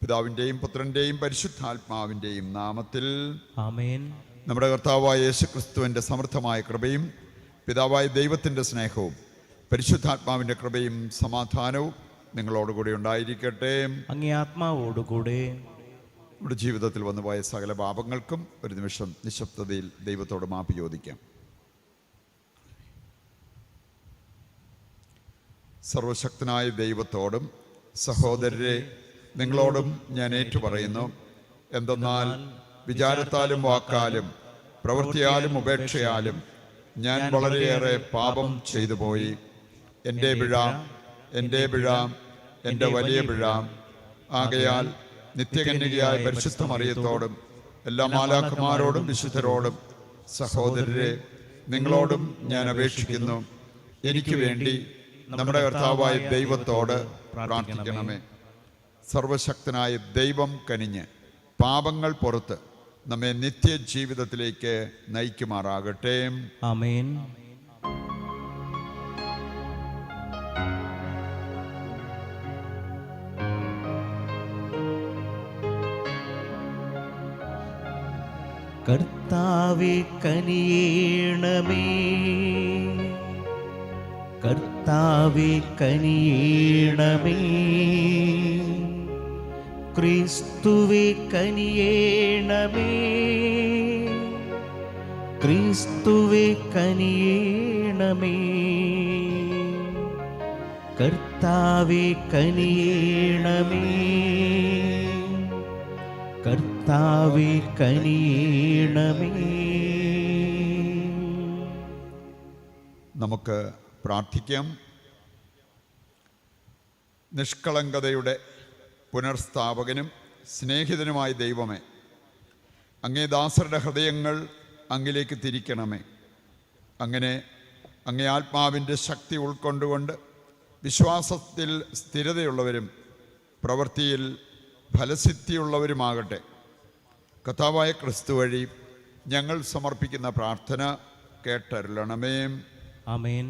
പിതാവിൻ്റെയും പുത്രൻ്റെയും പരിശുദ്ധാത്മാവിൻ്റെയും നാമത്തിൽ ആമേൻ. നമ്മുടെ കർത്താവായ യേശുക്രിസ്തുവിൻ്റെ സമൃദ്ധമായ കൃപയും പിതാവായ ദൈവത്തിൻ്റെ സ്നേഹവും പരിശുദ്ധാത്മാവിൻ്റെ കൃപയും സമാധാനവും നിങ്ങളോടുകൂടി ഉണ്ടായിരിക്കട്ടെ. അങ്ങേ ആത്മാവോടുകൂടെ. നമ്മുടെ ജീവിതത്തിൽ വന്നുപോയ സകല പാപങ്ങൾക്കും ഒരു നിമിഷം നിശബ്ദതയിൽ ദൈവത്തോട് മാപ്പ് ചോദിക്കാം. സർവശക്തനായ ദൈവത്തോടും സഹോദരരെ നിങ്ങളോടും ഞാൻ ഏറ്റുപറയുന്നു. എന്തെന്നാൽ വിചാരത്താലും വാക്കാലും പ്രവൃത്തിയാലും ഉപേക്ഷയാലും ഞാൻ വളരെയേറെ പാപം ചെയ്തു പോയി. എൻ്റെ പിഴ, എൻ്റെ വലിയ പിഴ. ആകയാൽ നിത്യകന്യകയായ പരിശുദ്ധ മറിയത്തോടും എല്ലാ മാലാഖമാരോടും വിശുദ്ധരോടും സഹോദരരെ നിങ്ങളോടും ഞാൻ അപേക്ഷിക്കുന്നു, എനിക്ക് വേണ്ടി നമ്മുടെ കർത്താവായ ദൈവത്തോട് പ്രാർത്ഥിക്കണമേ. സർവശക്തനായ ദൈവം കനിഞ്ഞ് പാപങ്ങൾ പുറത്ത് നമ്മെ നിത്യജീവിതത്തിലേക്ക് നയിക്കുമാറാകട്ടെ. ആമേൻ. കർത്താവേ കനിയേണമേ, കർത്താവേ കനിയേണമേ, ക്രിസ്തുവേ കനിയേണമേ, ക്രിസ്തുവേ കനിയേണമേ, കർത്താവേ കനിയേണമേ, കർത്താവേ കനിയേണമേ. നമുക്ക് പ്രാർത്ഥിക്കാം. നിഷ്കളങ്കതയുടെ പുനർസ്ഥാപകനും സ്നേഹിതനുമായ ദൈവമേ, അങ്ങേ ദാസരുടെ ഹൃദയങ്ങൾ അങ്ങിലേക്ക് തിരിക്കണമേ. അങ്ങനെ അങ്ങേ ആത്മാവിൻ്റെ ശക്തി ഉൾക്കൊണ്ടുകൊണ്ട് വിശ്വാസത്തിൽ സ്ഥിരതയുള്ളവരും പ്രവൃത്തിയിൽ ഫലസിദ്ധിയുള്ളവരുമാകട്ടെ. കർത്താവായ ക്രിസ്തു വഴി ഞങ്ങൾ സമർപ്പിക്കുന്ന പ്രാർത്ഥന കേട്ടരുളണമേ. ആമേൻ.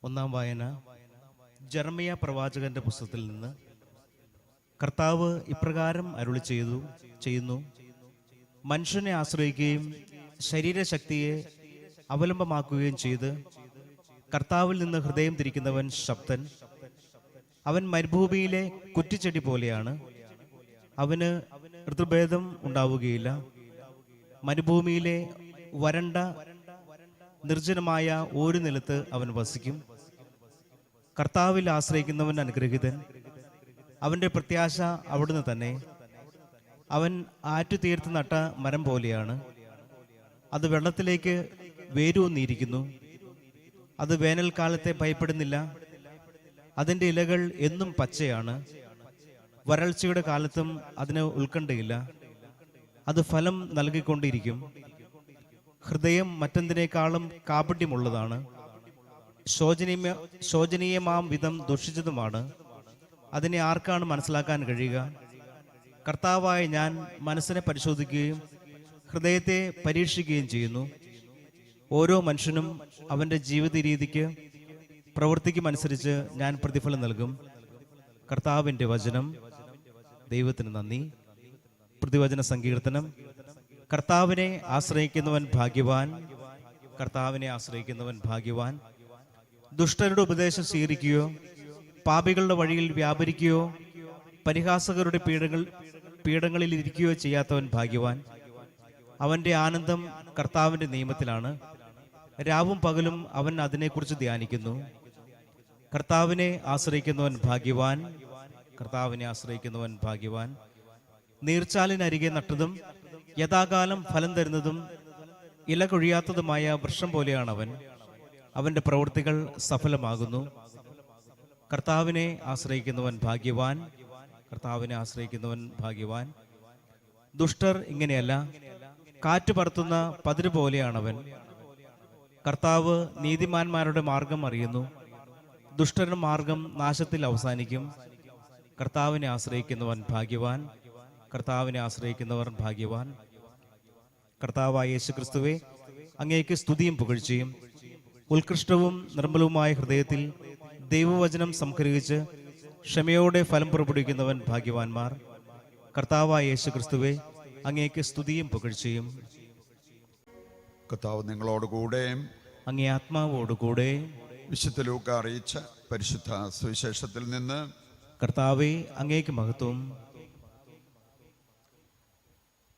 ഒന്നാം വായന ജെറമ്യ പ്രവാചകന്റെ പുസ്തകത്തിൽ നിന്ന്. കർത്താവ് ഇപ്രകാരം അരുളി ചെയ്യുന്നു, മനുഷ്യനെ ആശ്രയിക്കുകയും ശരീരശക്തിയെ അവലംബമാക്കുകയും ചെയ്ത് കർത്താവിൽ നിന്ന് ഹൃദയം തിരിക്കുന്നവൻ ശബ്ദൻ. അവൻ മരുഭൂമിയിലെ കുറ്റിച്ചെടി പോലെയാണ്, അവന് ഋതുഭേദം ഉണ്ടാവുകയില്ല. മരുഭൂമിയിലെ വരണ്ട നിർജ്ജനമായ ഒരു നിലത്ത് അവൻ വസിക്കും. കർത്താവിൽ ആശ്രയിക്കുന്നവൻ അനുഗ്രഹീതൻ, അവൻ്റെ പ്രത്യാശ അവിടുന്ന് തന്നെ. അവൻ ആറ്റുതീർത്ത് നട്ട മരം പോലെയാണ്, അത് വെള്ളത്തിലേക്ക് വേരൂന്നിയിരിക്കുന്നു. അത് വേനൽക്കാലത്തെ ഭയപ്പെടുന്നില്ല, അതിൻ്റെ ഇലകൾ എന്നും പച്ചയാണ്. വരൾച്ചയുടെ കാലത്തും അതിന് ഉത്കണ്ഠയില്ല, അത് ഫലം നൽകിക്കൊണ്ടിരിക്കും. ഹൃദയം മറ്റെന്തിനേക്കാളും കാപട്യമുള്ളതാണ്, ശോചനീയമാം വിധം ദുഷിച്ചതുമാണ്. അതിനെ ആർക്കാണ് മനസ്സിലാക്കാൻ കഴിയുക? കർത്താവായ ഞാൻ മനസ്സിനെ പരിശോധിക്കുകയും ഹൃദയത്തെ പരീക്ഷിക്കുകയും ചെയ്യുന്നു. ഓരോ മനുഷ്യനും അവൻ്റെ ജീവിത രീതിക്ക് പ്രവൃത്തിക്കുമനുസരിച്ച് ഞാൻ പ്രതിഫലം നൽകും. കർത്താവിൻ്റെ വചനം. ദൈവത്തിന് നന്ദി. പ്രതിവചന സങ്കീർത്തനം. കർത്താവിനെ ആശ്രയിക്കുന്നവൻ ഭാഗ്യവാൻ, കർത്താവിനെ ആശ്രയിക്കുന്നവൻ ഭാഗ്യവാൻ. ദുഷ്ടരുടെ ഉപദേശം സ്വീകരിക്കുകയോ പാപികളുടെ വഴിയിൽ വ്യാപരിക്കുകയോ പരിഹാസകരുടെ പീഠങ്ങളിൽ ഇരിക്കുകയോ ചെയ്യാത്തവൻ ഭാഗ്യവാൻ. അവൻ്റെ ആനന്ദം കർത്താവിൻ്റെ നിയമത്തിലാണ്, രാവും പകലും അവൻ അതിനെക്കുറിച്ച് ധ്യാനിക്കുന്നു. കർത്താവിനെ ആശ്രയിക്കുന്നവൻ ഭാഗ്യവാൻ, കർത്താവിനെ ആശ്രയിക്കുന്നവൻ ഭാഗ്യവാൻ. നീർച്ചാലിനരികെ നട്ടതും യഥാകാലം ഫലം തരുന്നതും ഇല കൊഴിയാത്തതുമായ വൃക്ഷം പോലെയാണ് അവൻ. അവൻ്റെ പ്രവൃത്തികൾ സഫലമാകുന്നു. കർത്താവിനെ ആശ്രയിക്കുന്നവൻ ഭാഗ്യവാൻ, കർത്താവിനെ ആശ്രയിക്കുന്നവൻ ഭാഗ്യവാൻ. ദുഷ്ടർ ഇങ്ങനെയല്ല, കാറ്റ് പറത്തുന്ന പതിര് പോലെയാണവൻ. കർത്താവ് നീതിമാന്മാരുടെ മാർഗം അറിയുന്നു, ദുഷ്ടരുടെ മാർഗം നാശത്തിൽ അവസാനിക്കും. കർത്താവിനെ ആശ്രയിക്കുന്നവൻ ഭാഗ്യവാൻ. കർത്താവിനെ ആശ്രയിക്കുന്നവർ ഭാഗ്യവാൻ. കർത്താവായ യേശുക്രിസ്തുവേ, അങ്ങേക്ക് സ്തുതിയും പുകഴ്ചയും. ഉത്കൃഷ്ടവും നിർമ്മലവുമായ ഹൃദയത്തിൽ ദൈവവചനം സംഗ്രഹിച്ച് ക്ഷമയോടെ ഫലം പുറപ്പെടുവിക്കുന്നവൻ ഭാഗ്യവാന്മാർ. കർത്താവായ യേശുക്രിസ്തുവേ, അങ്ങേക്ക് സ്തുതിയും പുകഴ്ചയും. കർത്താവ് നിങ്ങളോടുകൂടെ അങ്ങേ ആത്മാവോടുകൂടെ. വിശുദ്ധ ലൂക്ക അറിയിച്ച പരിശുദ്ധ സുവിശേഷത്തിൽ നിന്ന്. കർത്താവേ, അങ്ങേക്ക് മഹത്വം.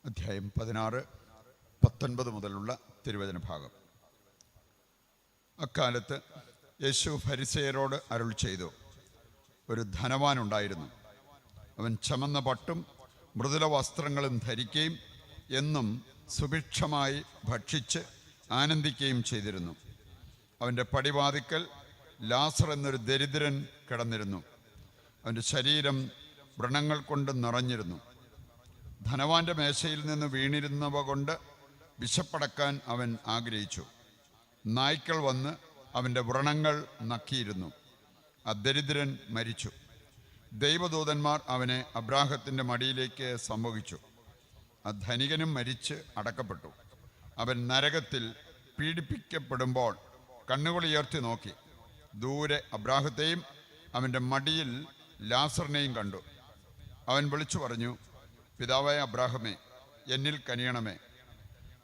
അധ്യായം 16, 19 മുതലുള്ള തിരുവചന ഭാഗം. അക്കാലത്ത് യേശു ഫരിസേയരോട് അരുൾ ചെയ്തു, ഒരു ധനവാനുണ്ടായിരുന്നു. അവൻ ചമന്ന പട്ടും മൃദുല വസ്ത്രങ്ങളും ധരിക്കുകയും എന്നും സുഭിക്ഷമായി ഭക്ഷിച്ച് ആനന്ദിക്കുകയും ചെയ്തിരുന്നു. അവൻ്റെ പടിവാതിക്കൽ ലാസർ എന്നൊരു ദരിദ്രൻ കിടന്നിരുന്നു. അവൻ്റെ ശരീരം വ്രണങ്ങൾ കൊണ്ട് നിറഞ്ഞിരുന്നു. ധനവാന്റെ മേശയിൽ നിന്ന് വീണിരുന്നവ കൊണ്ട് വിശപ്പടക്കാൻ അവൻ ആഗ്രഹിച്ചു. നായ്ക്കൾ വന്ന് അവൻ്റെ വ്രണങ്ങൾ നക്കിയിരുന്നു. ആ ദരിദ്രൻ മരിച്ചു. ദൈവദൂതന്മാർ അവനെ അബ്രാഹത്തിൻ്റെ മടിയിലേക്ക് സംവഹിച്ചു. ആ ധനികനും മരിച്ച് അടക്കപ്പെട്ടു. അവൻ നരകത്തിൽ പീഡിപ്പിക്കപ്പെടുമ്പോൾ കണ്ണുകൾ ഉയർത്തി നോക്കി. ദൂരെ അബ്രാഹത്തെയും അവൻ്റെ മടിയിൽ ലാസറിനെയും കണ്ടു. അവൻ വിളിച്ചു പറഞ്ഞു, പിതാവായ അബ്രാഹമേ, എന്നിൽ കനിയണമേ.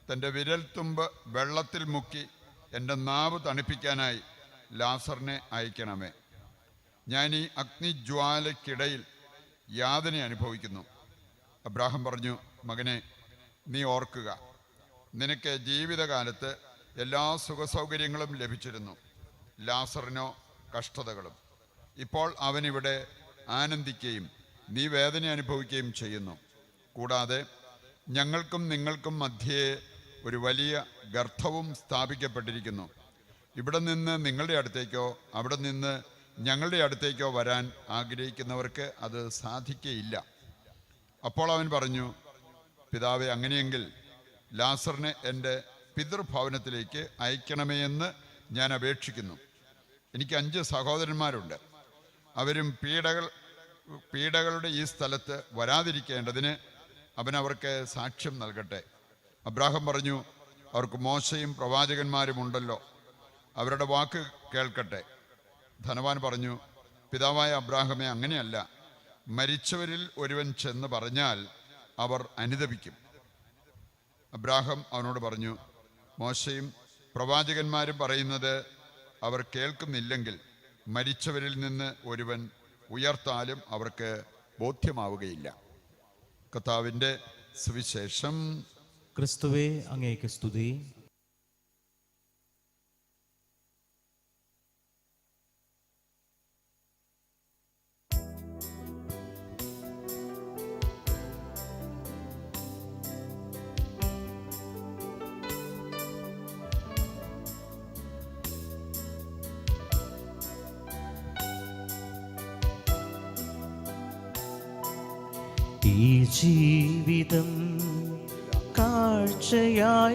തൻ്റെ വിരൽത്തുമ്പ് വെള്ളത്തിൽ മുക്കി എൻ്റെ നാവ് തണുപ്പിക്കാനായി ലാസറിനെ അയക്കണമേ. ഞാൻ ഈ അഗ്നിജ്വാലയ്ക്കിടയിൽ യാതന അനുഭവിക്കുന്നു. അബ്രാഹം പറഞ്ഞു, മകനെ, നീ ഓർക്കുക, നിനക്ക് ജീവിതകാലത്ത് എല്ലാ സുഖസൗകര്യങ്ങളും ലഭിച്ചിരുന്നു. ലാസറിനോ കഷ്ടതകളും. ഇപ്പോൾ അവനിവിടെ ആനന്ദിക്കുകയും നീ വേദന അനുഭവിക്കുകയും ചെയ്യുന്നു. കൂടാതെ ഞങ്ങൾക്കും നിങ്ങൾക്കും മധ്യേ ഒരു വലിയ ഗർത്തവും സ്ഥാപിക്കപ്പെട്ടിരിക്കുന്നു. ഇവിടെ നിന്ന് നിങ്ങളുടെ അടുത്തേക്കോ അവിടെ നിന്ന് ഞങ്ങളുടെ അടുത്തേക്കോ വരാൻ ആഗ്രഹിക്കുന്നവർക്ക് അത് സാധിക്കുകയില്ല. അപ്പോൾ അവൻ പറഞ്ഞു, പിതാവേ, അങ്ങനെയെങ്കിൽ ലാസറിനെ എൻ്റെ പിതൃഭവനത്തിലേക്ക് അയക്കണമേ എന്ന് ഞാൻ അപേക്ഷിക്കുന്നു. എനിക്ക് 5 സഹോദരന്മാരുണ്ട്. അവരും പീഡകളുടെ ഈ സ്ഥലത്ത് വരാതിരിക്കേണ്ടതിന് അവൻ അവർക്ക് സാക്ഷ്യം നൽകട്ടെ. അബ്രാഹം പറഞ്ഞു, അവർക്ക് മോശയും പ്രവാചകന്മാരും ഉണ്ടല്ലോ, അവരുടെ വാക്ക് കേൾക്കട്ടെ. ധനവാൻ പറഞ്ഞു, പിതാവായ അബ്രാഹമേ, അങ്ങനെയല്ല. മരിച്ചവരിൽ ഒരുവൻ ചെന്ന് പറഞ്ഞാൽ അവർ അനുതപിക്കും. അബ്രാഹം അവനോട് പറഞ്ഞു, മോശയും പ്രവാചകന്മാരും പറയുന്നത് അവർ കേൾക്കുന്നില്ലെങ്കിൽ മരിച്ചവരിൽ നിന്ന് ഒരുവൻ ഉയർത്താലും അവർക്ക് ബോധ്യമാവുകയില്ല. കർത്താവിൻ്റെ സുവിശേഷം. ക്രിസ്തുവേ, അങ്ങേക്ക് സ്തുതി. ഈ ജീവിതം കാഴ്ചയായേകാം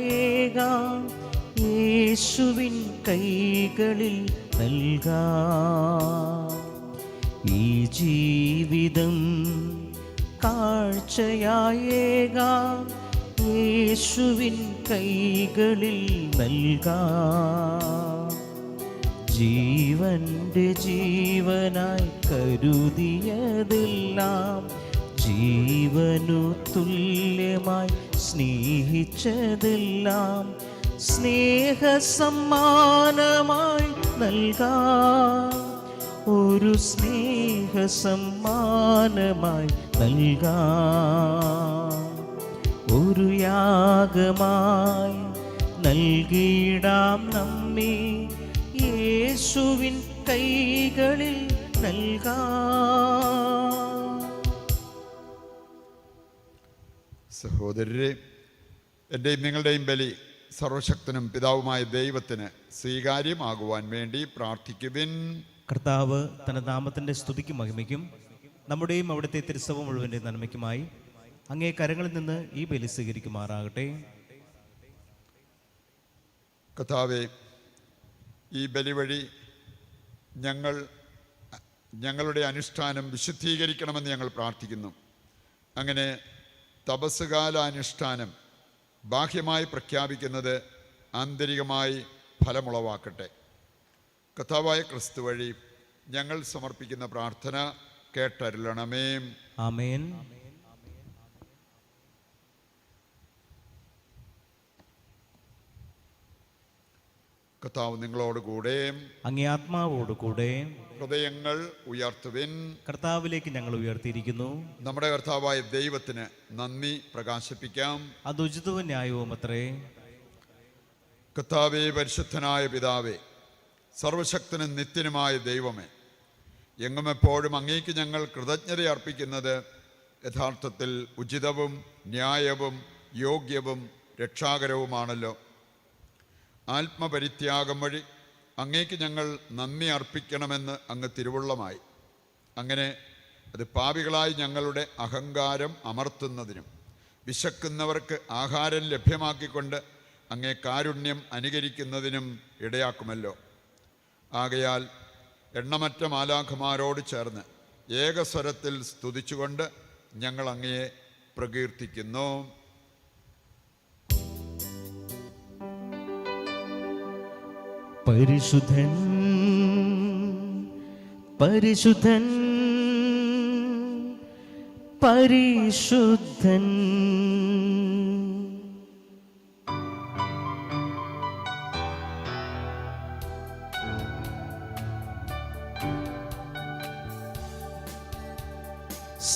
യേശുവിൻ കൈകളിൽ നൽകാം. ഈ ജീവിതം കാഴ്ചയായേകാം യേശുവിൻ കൈകളിൽ നൽകാം. ജീവന്റെ ജീവനായി കരുതിയതെല്ലാം ജീവനു തുല്യമായി സ്നേഹിച്ചതെല്ലാം സ്നേഹസമ്മാനമായി നൽകാം. ഒരു സ്നേഹസമ്മാനമായി നൽകാം. ഒരു യാഗമായി നൽകിയിടാം നമ്മെ യേശുവിൻ കൈകളിൽ നൽകാം. സഹോദരരെ, എൻ്റെയും നിങ്ങളുടെയും ബലി സർവശക്തനും പിതാവുമായ ദൈവത്തിന് സ്വീകാര്യമാകുവാൻ വേണ്ടി പ്രാർത്ഥിക്കുവിൻ. കർത്താവ് തന്റെ നാമത്തിന്റെ സ്തുതിക്കും മഹിമയ്ക്കും നമ്മുടെയും അവിടുത്തെ തിരുസഭ മുഴുവൻ്റെ നന്മയ്ക്കുമായി അങ്ങേ കരങ്ങളിൽ നിന്ന് ഈ ബലി സ്വീകരിക്കുമാറാകട്ടെ. കർത്താവേ, ഈ ബലി വഴി ഞങ്ങളുടെ അനുഷ്ഠാനം വിശുദ്ധീകരിക്കണമെന്ന് ഞങ്ങൾ പ്രാർത്ഥിക്കുന്നു. അങ്ങനെ തപസ്സുകാലാനുഷ്ഠാനം ബാഹ്യമായി പ്രഖ്യാപിക്കുന്നത് ആന്തരികമായി ഫലമുളവാക്കട്ടെ. കർത്താവായ ക്രിസ്തു വഴി ഞങ്ങൾ സമർപ്പിക്കുന്ന പ്രാർത്ഥന കേട്ടരുളണമേ. ആമേൻ. കർത്താവ് നിങ്ങളോട് കൂടെ, അങ്ങേ ആത്മാവോട് കൂടെ. ഹൃദയങ്ങൾ ഉയർത്തുവിൻ. കർത്താവിലേക്ക് ഞങ്ങൾ ഉയർത്തിയിരിക്കുന്നു. നമ്മുടെ കർത്താവായ ദൈവത്തിന് നന്ദി പ്രകാശിപ്പിക്കാം. അത് ഉചിതവും ന്യായവും അത്രേ. കർത്താവേ, പരിശുദ്ധനായ പിതാവേ, സർവശക്തനും നിത്യനുമായ ദൈവമേ, എങ്ങും എപ്പോഴും അങ്ങേക്ക് ഞങ്ങൾ കൃതജ്ഞത അർപ്പിക്കുന്നത് യഥാർത്ഥത്തിൽ ഉചിതവും ന്യായവും യോഗ്യവും രക്ഷാകരവുമാണല്ലോ. ആത്മപരിത്യാഗം വഴി അങ്ങേക്ക് ഞങ്ങൾ നന്ദി അർപ്പിക്കണമെന്ന് അങ്ങ് തിരുവുള്ളമായി. അങ്ങനെ അത് പാപികളായി ഞങ്ങളുടെ അഹങ്കാരം അമർത്തുന്നതിനും വിശക്കുന്നവർക്ക് ആഹാരം ലഭ്യമാക്കിക്കൊണ്ട് അങ്ങേ കാരുണ്യം അനുകരിക്കുന്നതിനും ഇടയാക്കുമല്ലോ. ആകയാൽ എണ്ണമറ്റ മാലാഖമാരോട് ചേർന്ന് ഏകസ്വരത്തിൽ സ്തുതിച്ചുകൊണ്ട് ഞങ്ങൾ അങ്ങയെ പ്രകീർത്തിക്കുന്നു. പരിശുദ്ധൻ പരിശുദ്ധൻ പരിശുദ്ധൻ.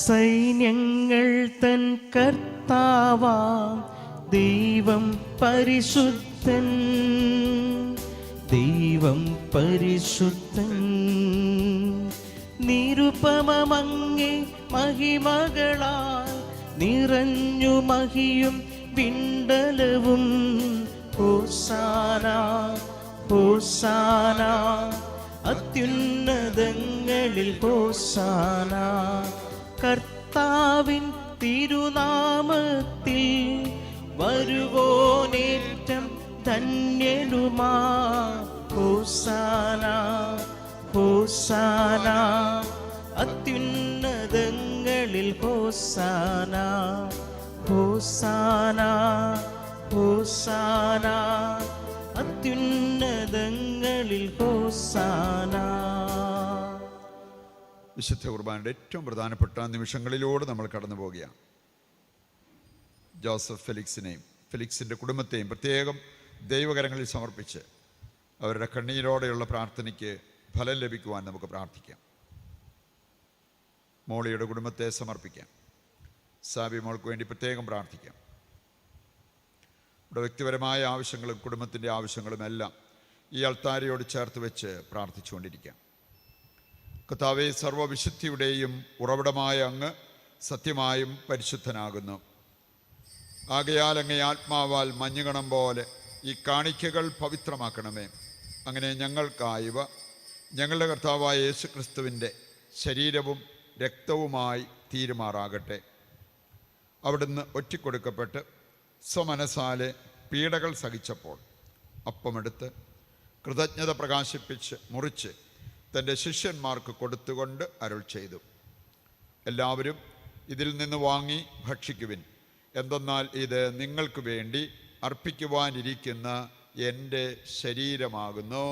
സൈന്യങ്ങൾ തൻ കർത്താവാം ദൈവം പരിശുദ്ധൻ, ദൈവം പരിശുദ്ധൻ. നിരുപമമങ്ങേ മഹിമകളാൽ നിറഞ്ഞു മഹിയും പിണ്ടലവും. ഹോസാന ഹോസാന അത്യുന്നതങ്ങളിൽ ഹോസാന. കർത്താവിൻ തിരുനാമത്തിൽ വരുവോനേറ്റം ധന്യനുമാ. ഹോസാന ഹോസാന അത്യുന്നതങ്ങളിൽ ഹോസാന. ഹോസാന ഹോസാന അത്യുന്നതങ്ങളിൽ ഹോസാന. വിശുദ്ധ കുർബാനയുടെ ഏറ്റവും പ്രധാനപ്പെട്ട നിമിഷങ്ങളിലൂടെ നമ്മൾ കടന്നു പോവുകയാണ്. ജോസഫ് ഫെലിക്സിനെയും ഫെലിക്സിൻ്റെ കുടുംബത്തെയും പ്രത്യേകം ദൈവകരങ്ങളിൽ സമർപ്പിച്ച് അവരുടെ കണ്ണീരോടെയുള്ള പ്രാർത്ഥനയ്ക്ക് ഫലം ലഭിക്കുവാൻ നമുക്ക് പ്രാർത്ഥിക്കാം. മോളിയുടെ കുടുംബത്തെ സമർപ്പിക്കാം. സാബി മോൾക്ക് വേണ്ടി പ്രത്യേകം പ്രാർത്ഥിക്കാം. ഇവിടെ വ്യക്തിപരമായ ആവശ്യങ്ങളും കുടുംബത്തിൻ്റെ ആവശ്യങ്ങളും എല്ലാം ഈ അൾത്താരയോട് ചേർത്ത് വെച്ച് പ്രാർത്ഥിച്ചുകൊണ്ടിരിക്കാം. കർത്താവേ, സർവ്വവിശുദ്ധിയുടെയും ഉറവിടമായ അങ്ങ് സത്യമായും പരിശുദ്ധനാകുന്നു. ആകയാൽ അങ്ങേ ആത്മാവാൽ മഞ്ഞുകണം പോലെ ഈ കാണിക്കകൾ പവിത്രമാക്കണമേ. അങ്ങനെ ഞങ്ങൾക്കായവ ഞങ്ങളുടെ കർത്താവായ യേശുക്രിസ്തുവിൻ്റെ ശരീരവും രക്തവുമായി തീരുമാറാകട്ടെ. അവിടുന്ന് ഒറ്റിക്കൊടുക്കപ്പെട്ട് സ്വമനസാലെ പീഡകൾ സഹിച്ചപ്പോൾ അപ്പമെടുത്ത് കൃതജ്ഞത പ്രകാശിപ്പിച്ച് മുറിച്ച് തൻ്റെ ശിഷ്യന്മാർക്ക് കൊടുത്തുകൊണ്ട് അരുൾ ചെയ്തു, എല്ലാവരും ഇതിൽ നിന്ന് വാങ്ങി ഭക്ഷിക്കുവിൻ. എന്തെന്നാൽ ഇത് നിങ്ങൾക്ക് വേണ്ടി അർപ്പിക്കുവാനിരിക്കുന്ന എൻ്റെ ശരീരമാകുന്നു.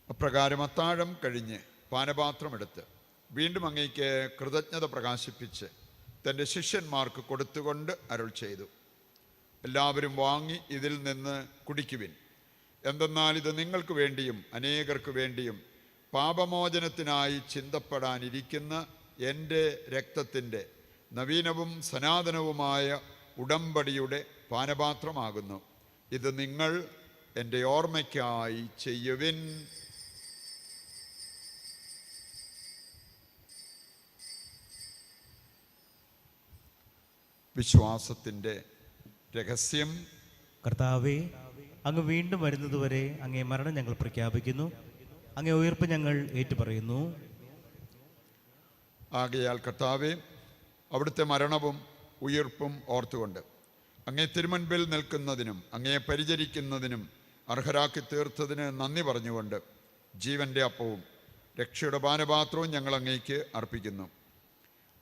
അപ്രകാരം അത്താഴം കഴിഞ്ഞ് പാനപാത്രമെടുത്ത് വീണ്ടും അങ്ങേക്ക് കൃതജ്ഞത പ്രകാശിപ്പിച്ച് തൻ്റെ ശിഷ്യന്മാർക്ക് കൊടുത്തുകൊണ്ട് അരുൾ ചെയ്തു, എല്ലാവരും വാങ്ങി ഇതിൽ നിന്ന് കുടിക്കുവിൻ. എന്തെന്നാൽ ഇത് നിങ്ങൾക്ക് വേണ്ടിയും അനേകർക്ക് വേണ്ടിയും പാപമോചനത്തിനായി ചിന്തപ്പെടാനിരിക്കുന്ന എൻ്റെ രക്തത്തിൻ്റെ നവീനവും സനാതനവുമായ ഉടമ്പടിയുടെ പാനപാത്രമാകുന്നു. ഇത് നിങ്ങൾ എൻ്റെ ഓർമ്മയ്ക്കായി ചെയ്യുവിൻ. വിശ്വാസത്തിൻ്റെ രഹസ്യം. കർത്താവേ, അങ്ങ് വീണ്ടും വരുന്നതുവരെ അങ്ങേ മരണം ഞങ്ങൾ പ്രഖ്യാപിക്കുന്നു, അങ്ങേ ഉയർപ്പ് ഞങ്ങൾ ഏറ്റുപറയുന്നു. ആകയാൽ കർത്താവേ, അവിടുത്തെ മരണവും ഉയർപ്പും ഓർത്തുകൊണ്ട് അങ്ങേ തിരുമുൻപിൽ നിൽക്കുന്നതിനും അങ്ങയെ പരിചരിക്കുന്നതിനും അർഹരാക്കി തീർത്തതിന് നന്ദി പറഞ്ഞുകൊണ്ട് ജീവൻ്റെ അപ്പവും രക്ഷയുടെ പാനപാത്രവും ഞങ്ങൾ അങ്ങേക്ക് അർപ്പിക്കുന്നു.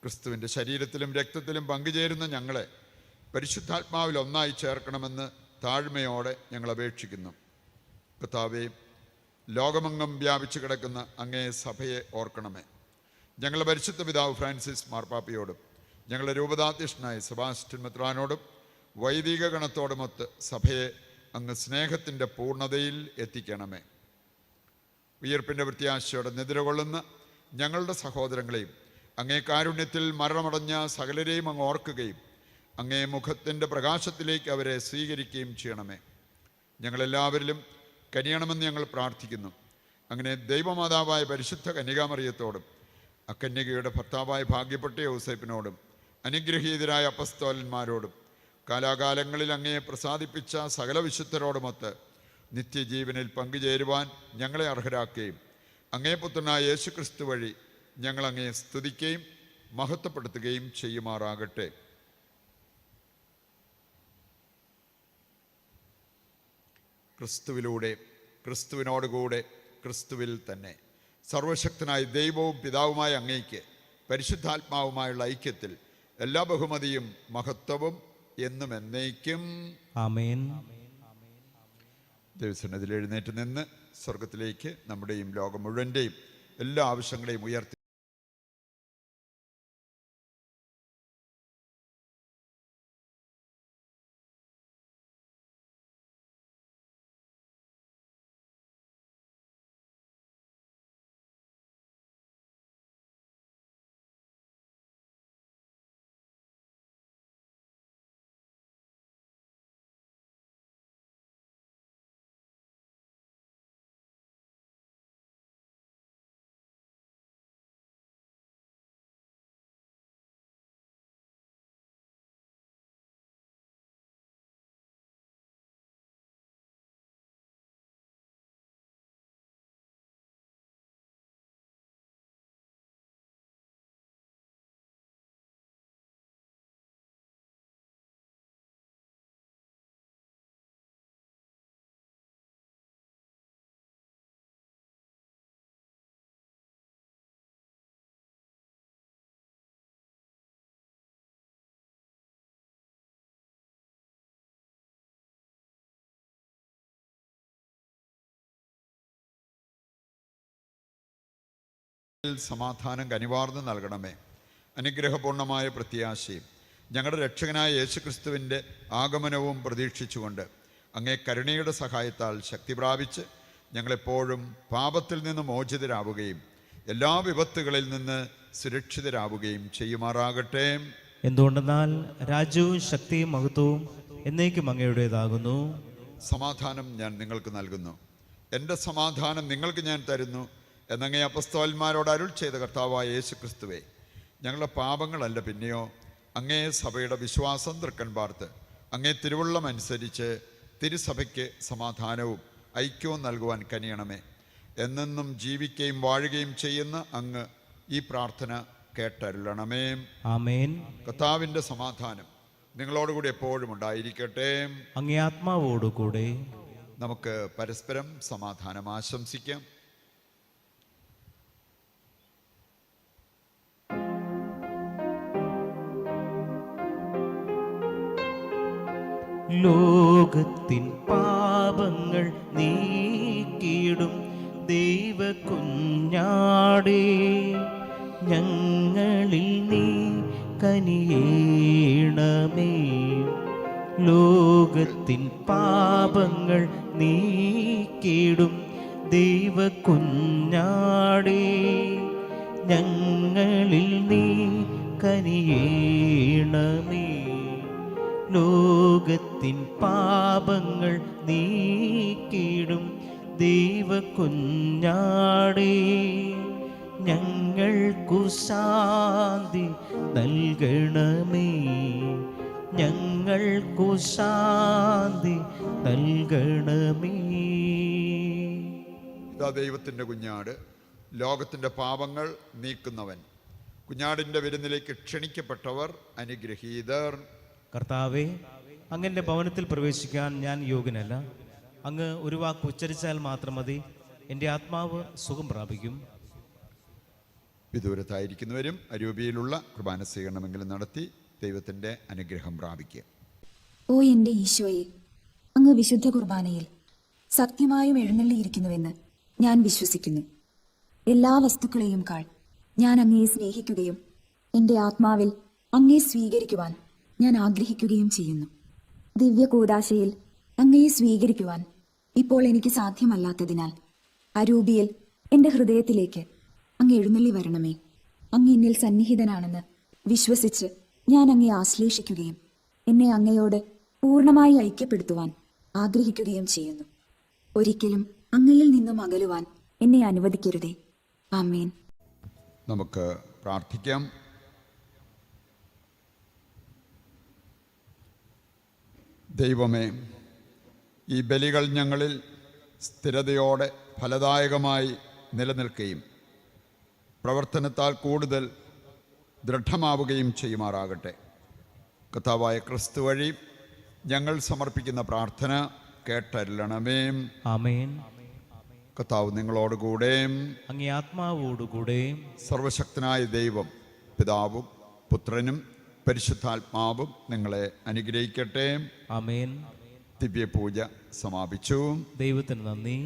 ക്രിസ്തുവിൻ്റെ ശരീരത്തിലും രക്തത്തിലും പങ്കുചേരുന്ന ഞങ്ങളെ പരിശുദ്ധാത്മാവിൽ ഒന്നായി ചേർക്കണമെന്ന് താഴ്മയോടെ ഞങ്ങൾ അപേക്ഷിക്കുന്നു. കർത്താവേ, ലോകമെങ്ങും വ്യാപിച്ചു കിടക്കുന്ന അങ്ങേ സഭയെ ഓർക്കണമേ. ഞങ്ങളുടെ പരിശുദ്ധ പിതാവ് ഫ്രാൻസിസ് മാർപ്പാപ്പയോടും ഞങ്ങളുടെ രൂപതാധ്യക്ഷനായ സെബാസ്റ്റ്യൻ മെത്രാനോടും വൈദിക ഗണത്തോടുമൊത്ത് സഭയെ അങ്ങ് സ്നേഹത്തിൻ്റെ പൂർണ്ണതയിൽ എത്തിക്കണമേ. ഉയർപ്പിൻ്റെ പ്രത്യാശയോടെ നിദ്രകൊള്ളുന്ന ഞങ്ങളുടെ സഹോദരങ്ങളെയും അങ്ങേ കാരുണ്യത്തിൽ മരണമടഞ്ഞ സകലരെയും അങ്ങ് ഓർക്കുകയും അങ്ങേ മുഖത്തിൻ്റെ പ്രകാശത്തിലേക്ക് അവരെ സ്വീകരിക്കുകയും ചെയ്യണമേ. ഞങ്ങളെല്ലാവരിലും കനിയണമെന്ന് ഞങ്ങൾ പ്രാർത്ഥിക്കുന്നു. അങ്ങനെ ദൈവമാതാവായ പരിശുദ്ധ കന്യകാമറിയത്തോടും അക്കന്യകയുടെ ഭർത്താവായ ഭാഗ്യപ്പെട്ട ഔസേപ്പിനോടും അനുഗ്രഹീതരായ അപ്പസ്തോലന്മാരോടും കാലാകാലങ്ങളിൽ അങ്ങയെ പ്രസാദിപ്പിച്ച സകല വിശുദ്ധരോടുമൊത്ത് നിത്യജീവനിൽ പങ്കുചേരുവാൻ ഞങ്ങളെ അർഹരാക്കുകയും അങ്ങേ പുത്രനായ യേശുക്രിസ്തു വഴി ഞങ്ങൾ അങ്ങയെ സ്തുതിക്കുകയും മഹത്വപ്പെടുത്തുകയും ചെയ്യുമാറാകട്ടെ. ക്രിസ്തുവിലൂടെ, ക്രിസ്തുവിനോടുകൂടെ, ക്രിസ്തുവിൽ തന്നെ സർവശക്തനായ ദൈവവും പിതാവുമായ അങ്ങേക്ക് പരിശുദ്ധാത്മാവുമായുള്ള ഐക്യത്തിൽ എല്ലാ ബഹുമതിയും മഹത്വവും എന്നും എന്നേക്കും ആമേൻ. ദൈവസന്നിധിയിൽ എഴുന്നേറ്റ് നിന്ന് സ്വർഗത്തിലേക്ക് നമ്മുടെയും ലോകം മുഴുവൻ്റെയും എല്ലാ ആവശ്യങ്ങളെയും ഉയർത്തി സമാധാനം കനിവാർന്ന് നൽകണമേ. അനുഗ്രഹപൂർണമായ പ്രത്യാശയും ഞങ്ങളുടെ രക്ഷകനായ യേശുക്രിസ്തുവിൻ്റെ ആഗമനവും പ്രതീക്ഷിച്ചുകൊണ്ട് അങ്ങേ കരുണയുടെ സഹായത്താൽ ശക്തി പ്രാപിച്ച് ഞങ്ങളെപ്പോഴും പാപത്തിൽ നിന്ന് മോചിതരാവുകയും എല്ലാ വിപത്തുകളിൽ നിന്ന് സുരക്ഷിതരാവുകയും ചെയ്യുമാറാകട്ടെ. എന്തുകൊണ്ടെന്നാൽ രാജ്യവും ശക്തിയും മഹത്വവും എന്നേക്കും അങ്ങയുടേതാകുന്നു. സമാധാനം ഞാൻ നിങ്ങൾക്ക് നൽകുന്നു, എൻ്റെ സമാധാനം നിങ്ങൾക്ക് ഞാൻ തരുന്നു എന്നങ്ങേ അപ്പസ്തോലന്മാരോട് അരുൾ ചെയ്ത കർത്താവായ യേശുക്രിസ്തുവേ, ഞങ്ങളുടെ പാപങ്ങളല്ല പിന്നെയോ അങ്ങേ സഭയുടെ വിശ്വാസം തൃക്കൺ പാർത്ത് അങ്ങേ തിരുവുള്ളം അനുസരിച്ച് തിരുസഭയ്ക്ക് സമാധാനവും ഐക്യവും നൽകുവാൻ കനിയണമേ. എന്നെന്നും ജീവിക്കുകയും വാഴുകയും ചെയ്യുന്ന അങ്ങ് ഈ പ്രാർത്ഥന കേട്ടരുളണമേ. ആമേൻ. കർത്താവിൻ്റെ സമാധാനം നിങ്ങളോടുകൂടി എപ്പോഴും ഉണ്ടായിരിക്കട്ടെ. അങ്ങേ ആത്മാവോടുകൂടെ. നമുക്ക് പരസ്പരം സമാധാനം ആശംസിക്കാം. ലോകത്തിൻ പാപങ്ങൾ നീക്കിടും ദൈവ കുഞ്ഞാടേ, ഞങ്ങളിൽ നീ കനിയേണമേ. ലോകത്തിൻ പാപങ്ങൾ നീക്കിടും ദൈവ കുഞ്ഞാടേ, ഞങ്ങളിൽ നീ കനിയേണമേ. ലോകത്തിൻ പാപങ്ങൾ നീക്കിടും ദൈവ കുഞ്ഞാടേ, ഞങ്ങൾക്കു ശാന്തി നൽകണമേ. ഞങ്ങൾക്കു ശാന്തി നൽകണമേ. ഇതാ ദൈവത്തിൻ്റെ കുഞ്ഞാട്, ലോകത്തിൻ്റെ പാപങ്ങൾ നീക്കുന്നവൻ. കുഞ്ഞാടിൻ്റെ വിരുന്നിലേക്ക് ക്ഷണിക്കപ്പെട്ടവർ അനുഗ്രഹീതർ. കർത്താവേ, അങ്ങൻ്റെ ഭവനത്തിൽ പ്രവേശിക്കാൻ ഞാൻ യോഗ്യനല്ല. അങ്ങ് ഒരു വാക്ക് ഉച്ചരിച്ചാൽ മാത്രം മതി, എൻ്റെ ആത്മാവ് സുഖം പ്രാപിക്കും. വിദൂരത്തായിരിക്കുന്നവരും അരൂപിയിലുള്ള കുർബാന സ്വീകരണമെങ്കിലും നടത്തി ദൈവത്തിൻ്റെ അനുഗ്രഹം പ്രാപിക്കുക. ഓ എൻ്റെ ഈശോയെ, അങ്ങ് വിശുദ്ധ കുർബാനയിൽ സത്യമായും എഴുന്നള്ളിയിരിക്കുന്നുവെന്ന് ഞാൻ വിശ്വസിക്കുന്നു. എല്ലാ വസ്തുക്കളെയും കാൾ ഞാൻ അങ്ങയെ സ്നേഹിക്കുകയും എൻ്റെ ആത്മാവിൽ അങ്ങയെ സ്വീകരിക്കുവാൻ ഞാൻ ആഗ്രഹിക്കുകയും ചെയ്യുന്നു. ദിവ്യ കൂദാശയിൽ അങ്ങയെ സ്വീകരിക്കുവാൻ ഇപ്പോൾ എനിക്ക് സാധ്യമല്ലാത്തതിനാൽ അരൂപിയിൽ എൻ്റെ ഹൃദയത്തിലേക്ക് അങ്ങ് എഴുന്നള്ളി വരണമേ. അങ്ങ് എന്നിൽ സന്നിഹിതനാണെന്ന് വിശ്വസിച്ച് ഞാൻ അങ്ങയെ ആശ്ലേഷിക്കുകയും എന്നെ അങ്ങയോട് പൂർണ്ണമായി ഐക്യപ്പെടുത്തുവാൻ ആഗ്രഹിക്കുകയും ചെയ്യുന്നു. ഒരിക്കലും അങ്ങയിൽ നിന്നും അകലുവാൻ എന്നെ അനുവദിക്കരുതേ. ആമേൻ. നമുക്ക് പ്രാർത്ഥിക്കാം. ദൈവമേ, ഈ ബലികൾ ഞങ്ങളിൽ സ്ഥിരതയോടെ ഫലദായകമായി നിലനിൽക്കുകയും പ്രവർത്തനത്താൽ കൂടുതൽ ദൃഢമാവുകയും ചെയ്യുമാറാകട്ടെ. കർത്താവായ ക്രിസ്തു വഴി ഞങ്ങൾ സമർപ്പിക്കുന്ന പ്രാർത്ഥന കേട്ടരുളണമേ. ആമേൻ. കർത്താവ് നിങ്ങളോടുകൂടെ, അങ്ങേ ആത്മാവോടുകൂടെ. സർവശക്തനായ ദൈവം പിതാവും പുത്രനും പരിശുദ്ധാത്മാവും നിങ്ങളെ അനുഗ്രഹിക്കട്ടെ. ആമേൻ. ദിവ്യപൂജ സമാപിച്ചു. ദൈവത്തിന് നന്ദി.